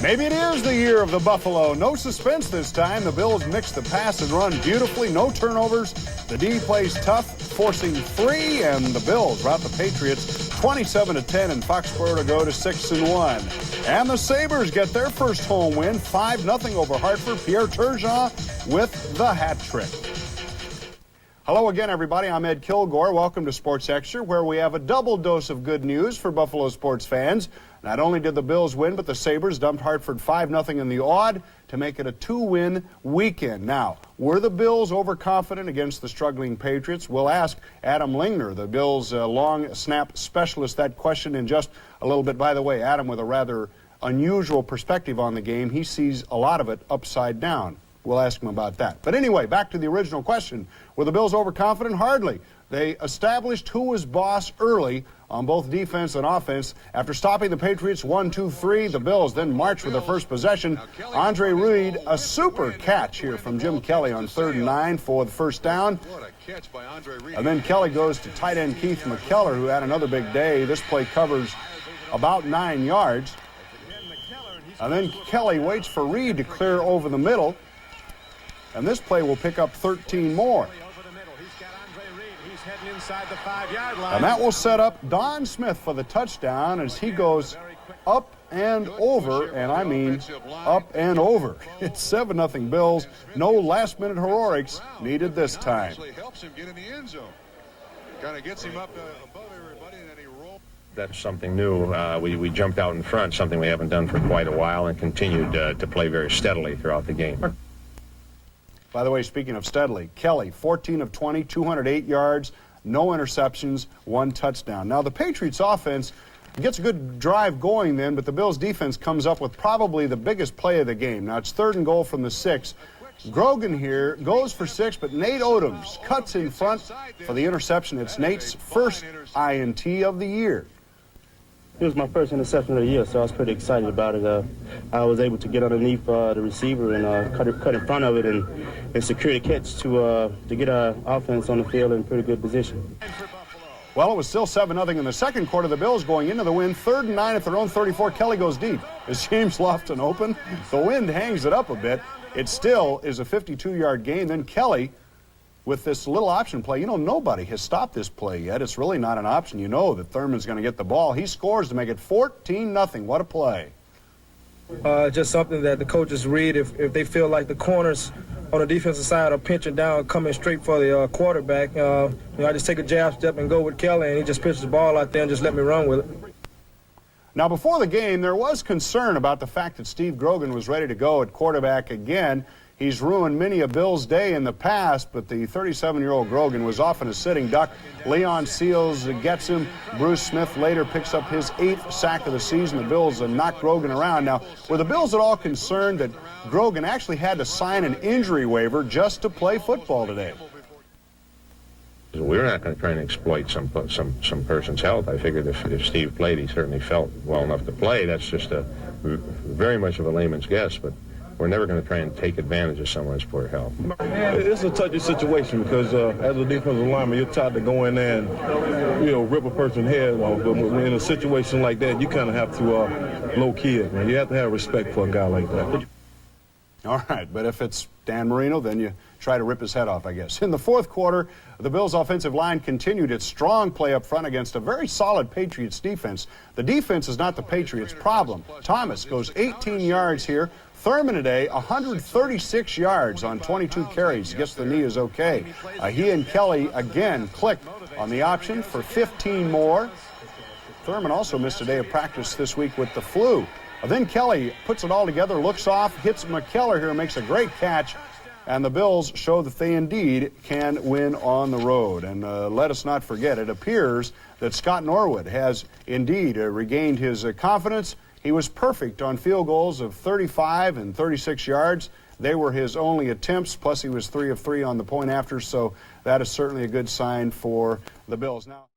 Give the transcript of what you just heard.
Maybe it is the year of the Buffalo. No suspense this time. The Bills mix the pass and run beautifully. No turnovers. The D plays tough, forcing 3, and the Bills rout the Patriots 27-10 in Foxborough to go to 6-1. And the Sabres get their first home win, 5-0 over Hartford. Pierre Turgeon with the hat trick. Hello again, everybody. I'm Ed Kilgore. Welcome to Sports Extra, where we have a double dose of good news for Buffalo sports fans. Not only did the Bills win, but the Sabres dumped Hartford 5-0 in the odd to make it a 2-win weekend. Now, were the Bills overconfident against the struggling Patriots? We'll ask Adam Lingner, the Bills' long snap specialist, that question in just a little bit. By the way, Adam, with a rather unusual perspective on the game, he sees a lot of it upside down. We'll ask him about that. But anyway, back to the original question. Were the Bills overconfident? Hardly. They established who was boss early on both defense and offense. After stopping the Patriots 1-2-3, the Bills then marched with their first possession. Andre Reed, a super catch here from Jim Kelly on 3rd and 9 for the first down. And then Kelly goes to tight end Keith McKellar, who had another big day. This play covers about 9 yards. And then Kelly waits for Reed to clear over the middle. And this play will pick up 13 more. And that will set up Don Smith for the touchdown as he goes up and over, and I mean up and over. It's 7-0 Bills. No last-minute heroics needed this time. That's something new. We jumped out in front, something we haven't done for quite a while, and continued to play very steadily throughout the game. By the way, speaking of steadily, Kelly, 14 of 20, 208 yards, no interceptions, 1 touchdown. Now, the Patriots offense gets a good drive going then, but the Bills defense comes up with probably the biggest play of the game. Now, it's 3rd and goal from the 6. Grogan here goes for 6, but Nate Odoms cuts in front for the interception. It's Nate's first INT of the year. It was my first interception of the year, so I was pretty excited about it. I was able to get underneath the receiver and cut in front of it and secure the catch to get our offense on the field in pretty good position. Well, it was still 7-0 in the second quarter. The Bills going into the win. 3rd and 9 at their own 34. Kelly goes deep. Is James Lofton open? The wind hangs it up a bit. It still is a 52-yard gain. Then Kelly with this little option play. You know, nobody has stopped this play yet. It's really not an option. You know that Thurman's going to get the ball. He scores to make it 14-0. What a play. Just something that the coaches read. If they feel like the corners on the defensive side are pinching down, coming straight for the quarterback, I just take a jab step and go with Kelly, and he just pitches the ball out there and just let me run with it. Now, before the game, there was concern about the fact that Steve Grogan was ready to go at quarterback again. He's ruined many a Bills' day in the past, but the 37-year-old Grogan was often a sitting duck. Leon Seals gets him. Bruce Smith later picks up his 8th sack of the season. The Bills knock Grogan around. Now, were the Bills at all concerned that Grogan actually had to sign an injury waiver just to play football today? We're not going to try and exploit some person's health. I figured if Steve played, he certainly felt well enough to play. That's just very much of a layman's guess, but we're never going to try and take advantage of someone's poor health. It's a touchy situation because as a defensive lineman, you're taught to go in there and, rip a person's head off. But in a situation like that, you kind of have to low-key it, man. You have to have respect for a guy like that. All right, but if it's Dan Marino, then you try to rip his head off, I guess. In the fourth quarter, the Bills' offensive line continued its strong play up front against a very solid Patriots defense. The defense is not the Patriots' problem. Thomas goes 18 yards here. Thurman today, 136 yards on 22 carries. Guess the knee is okay. He and Kelly again clicked on the option for 15 more. Thurman also missed a day of practice this week with the flu. Then Kelly puts it all together, looks off, hits McKellar here, makes a great catch, and the Bills show that they indeed can win on the road. And let us not forget, it appears that Scott Norwood has indeed regained his confidence. He was perfect on field goals of 35 and 36 yards. They were his only attempts, plus he was 3 of 3 on the point after, so that is certainly a good sign for the Bills. Now.